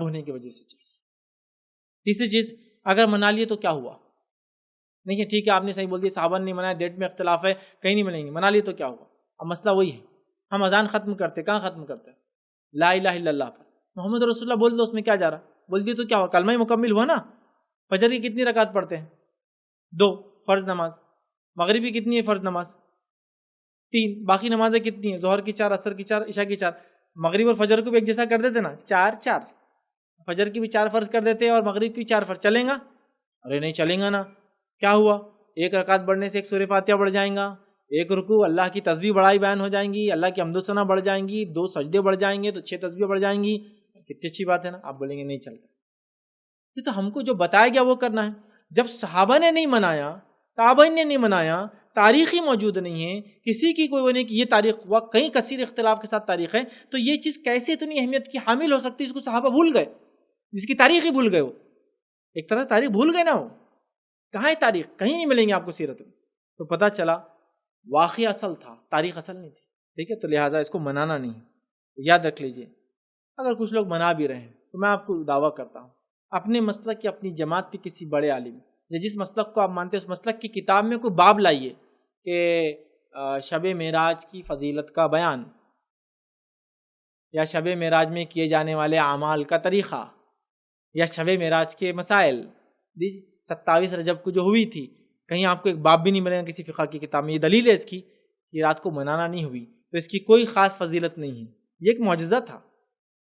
ہونے کی وجہ سے چاہیے۔ تیسری چیز، اگر منا لیے تو کیا ہوا؟ نہیں ٹھیک ہے آپ نے صحیح بول دیا، صحابہ نے نہیں منایا، ڈیٹ میں اختلاف ہے، کہیں نہیں ملیں گے، منا لیے تو کیا ہوا؟ اب مسئلہ وہی ہے، ہم اذان ختم کرتے، کہاں ختم کرتے؟ لا الہ الا اللہ پر، محمد رسول اللہ بول دو، اس میں کیا جا رہا؟ بول دی تو کیا ہوا؟ کلمہ ہی مکمل ہوا نا۔ فجر کی کتنی رکعت پڑھتے ہیں؟ 2 فرض نماز۔ مغرب کی کتنی ہے فرض نماز؟ 3۔ باقی نمازیں کتنی ہیں؟ ظہر کی 4، عصر کی 4، عشاء کی 4۔ مغرب اور فجر کو بھی ایک جیسا کر دیتے نا، 4 4۔ فجر کی بھی 4 فرض کر دیتے اور مغرب کی 4 فرض، چلیں گا؟ ارے نہیں چلیں گا نا۔ کیا ہوا؟ ایک رکعت بڑھنے سے ایک سورہ فاتحہ بڑھ جائیں گا، ایک رکوع اللہ کی تسبیح بڑائی بیان ہو جائیں گی، اللہ کی حمد و ثنا بڑھ جائیں گی، 2 سجدے بڑھ جائیں گے تو 6 تسبیح بڑھ جائیں گی۔ کتنی اچھی بات ہے نا۔ آپ بولیں گے نہیں چلتا، یہ تو ہم کو جو بتایا گیا وہ کرنا ہے۔ جب صحابہ نے نہیں منایا، تابعین نے نہیں منایا، تاریخی موجود نہیں ہے، کسی کی کوئی وہ نہیں کہ یہ تاریخ ہوا، کئی کثیر اختلاف کے ساتھ تاریخ ہے، تو یہ چیز کیسے اتنی اہمیت کی حامل ہو سکتی ہے؟ اس کو صحابہ بھول گئے، جس کی تاریخ ہی بھول گئے، وہ ایک طرح تاریخ بھول گئے نا۔ وہ کہاں ہے تاریخ؟ کہیں نہیں ملیں گے آپ کو سیرت میں۔ تو پتہ چلا واقعہ اصل تھا، تاریخ اصل نہیں تھی، ٹھیک ہے؟ تو لہٰذا اس کو منانا نہیں ہے، یاد رکھ لیجئے۔ اگر کچھ لوگ منا بھی رہے ہیں تو میں آپ کو دعویٰ کرتا ہوں اپنے مسلک کی، اپنی جماعت کے کسی بڑے عالم یا جس مسلک کو آپ مانتے ہیں اس مسلک کی کتاب میں کوئی باب لائیے کہ شب معراج کی فضیلت کا بیان، یا شب معراج میں کیے جانے والے اعمال کا طریقہ، یا شب معراج کے مسائل، 27 رجب کو جو ہوئی تھی، کہیں آپ کو ایک باب بھی نہیں ملے گا کسی فقہ کی کتاب میں۔ یہ دلیل ہے اس کی کہ رات کو منانا نہیں ہوئی، تو اس کی کوئی خاص فضیلت نہیں ہے، یہ ایک معجزہ تھا،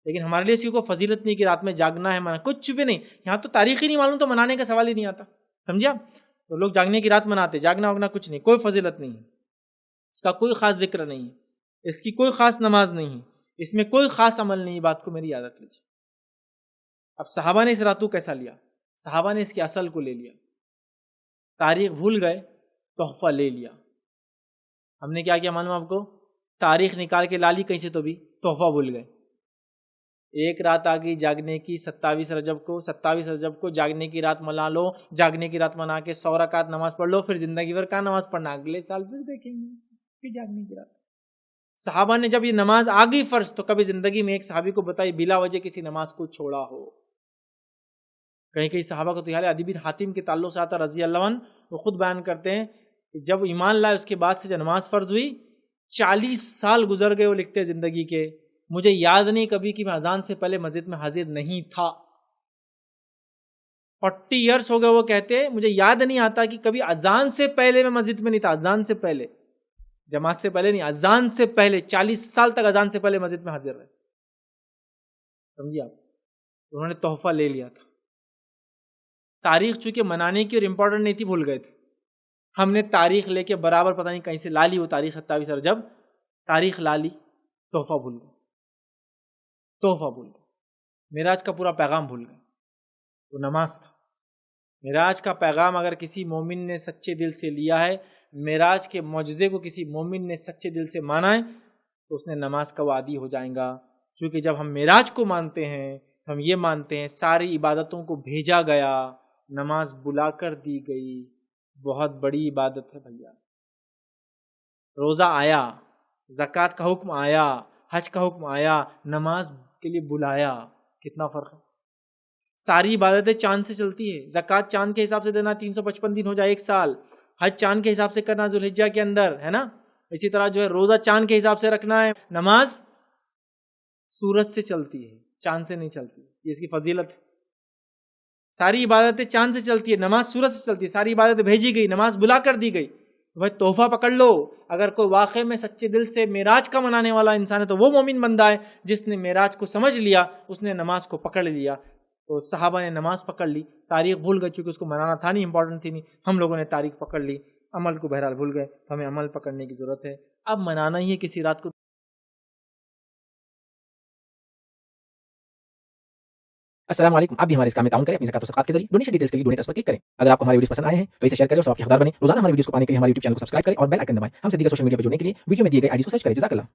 لیکن ہمارے لیے اس کی کوئی فضیلت نہیں کہ رات میں جاگنا ہے، منانا کچھ بھی نہیں۔ یہاں تو تاریخ ہی نہیں معلوم تو منانے کا سوال ہی نہیں آتا، سمجھا؟ تو لوگ جاگنے کی رات مناتے، جاگنا وگنا کچھ نہیں، کوئی فضیلت نہیں ہے، اس کا کوئی خاص ذکر نہیں ہے، اس کی کوئی خاص نماز نہیں ہے، اس میں کوئی خاص عمل نہیں ہے، بات کو میری یاد رکھ لیجیے۔ اب صحابہ نے اس رات کو کیسا لیا؟ صحابہ نے اس کی اصل کو لے لیا، تاریخ بھول گئے، تحفہ لے لیا۔ ہم نے کیا کیا معلوم آپ کو؟ تاریخ نکال کے لالی کہیں سے تو بھی تحفہ بھول گئے۔ ایک رات آ گئی جاگنے کی 27 رجب کو، 27 رجب کو جاگنے کی رات منا لو، جاگنے کی رات منا کے 100 رکعت نماز پڑھ لو، پھر زندگی بھر کا نماز پڑھنا، اگلے سال پھر دیکھیں گے، پھر جاگنے کی رات۔ صحابہ نے جب یہ نماز آ گئی فرض، تو کبھی زندگی میں ایک صحابی کو بتائی بلا وجہ کسی نماز کو چھوڑا ہو؟ کہیں کہیں صحابہ کو تو حال عدی بن حاتم کے تعلق سے آتا رضی اللہ عنہ، وہ خود بیان کرتے ہیں کہ جب ایمان لائے اس کے بعد سے جب نماز فرض ہوئی 40 سال گزر گئے، وہ لکھتے زندگی کے، مجھے یاد نہیں کبھی کہ میں اذان سے پہلے مسجد میں حاضر نہیں تھا۔ 40 ایئرس ہو گئے، وہ کہتے مجھے یاد نہیں آتا کہ کبھی اذان سے پہلے میں مسجد میں نہیں تھا، اذان سے پہلے، جماعت سے پہلے نہیں، اذان سے پہلے 40 سال تک اذان سے پہلے مسجد میں حاضر رہے، سمجھیے آپ؟ انہوں نے تحفہ لے لیا تھا۔ تاریخ چونکہ منانے کی اور امپورٹنٹ نہیں تھی، بھول گئے تھے۔ ہم نے تاریخ لے کے برابر پتہ نہیں کہیں سے لا لی، وہ تاریخ 27 رجب تاریخ لا لی، تحفہ بھول گئے، تحفہ بھول گئے، معراج کا پورا پیغام بھول گئے۔ وہ نماز تھا، معراج کا پیغام اگر کسی مومن نے سچے دل سے لیا ہے، معراج کے معجزے کو کسی مومن نے سچے دل سے مانا ہے، تو اس نے نماز کا وعدی ہو جائے گا۔ کیونکہ جب ہم معراج کو مانتے ہیں، ہم یہ مانتے ہیں ساری عبادتوں کو بھیجا گیا، نماز بلا کر دی گئی، بہت بڑی عبادت ہے بھیا۔ روزہ آیا، زکوٰۃ کا حکم آیا، حج کا حکم آیا، نماز کے لیے بلایا، کتنا فرق ہے۔ ساری عبادتیں چاند سے چلتی ہے، زکوٰۃ چاند کے حساب سے دینا 355 دن ہو جائے 1 سال، حج چاند کے حساب سے کرنا ذوالحجہ کے اندر ہے نا، اسی طرح جو ہے روزہ چاند کے حساب سے رکھنا ہے، نماز سورج سے چلتی ہے، چاند سے نہیں چلتی، یہ اس کی فضیلت ہے۔ ساری عبادتیں چاند سے چلتی ہے، نماز سورج سے چلتی ہے، ساری عبادتیں بھیجی گئی، نماز بلا کر دی گئی، بھائی تحفہ پکڑ لو۔ اگر کوئی واقعے میں سچے دل سے معراج کا منانے والا انسان ہے تو وہ مومن بندہ ہے جس نے معراج کو سمجھ لیا، اس نے نماز کو پکڑ لیا۔ تو صحابہ نے نماز پکڑ لی، تاریخ بھول گئے چونکہ اس کو منانا تھا نہیں، امپورٹنٹ تھی نہیں، ہم لوگوں نے تاریخ پکڑ لی، عمل کو بہرحال بھول گئے، ہمیں عمل پکڑنے کی ضرورت ہے، اب منانا ہی ہے کسی رات کو۔ السلام علیکم، آپ بھی ہمارے اس کام میں تعاون کریں اپنی زکوٰۃ و صدقات کے ذریعے۔ ڈونیشن ڈیٹیلز کے لیے ڈونیٹ اس پر کلک کریں۔ اگر آپ کو ہمارے ویڈیوز پسند آئے ہیں تو اسے شیئر کریں اور ثواب کے حقدار بنیں۔ روزانہ ہمارے ویڈیوز کو پانے کے لیے ہمارے یوٹیوب چینل کو سبسکرائب کریں اور بیل آئکن دبائیں۔ ہم سے دیگر سوشل میڈیا پر جڑنے کے لیے ویڈیو میں دیے گئے آئی ڈیز کو سرچ کریں۔ جزاک اللہ۔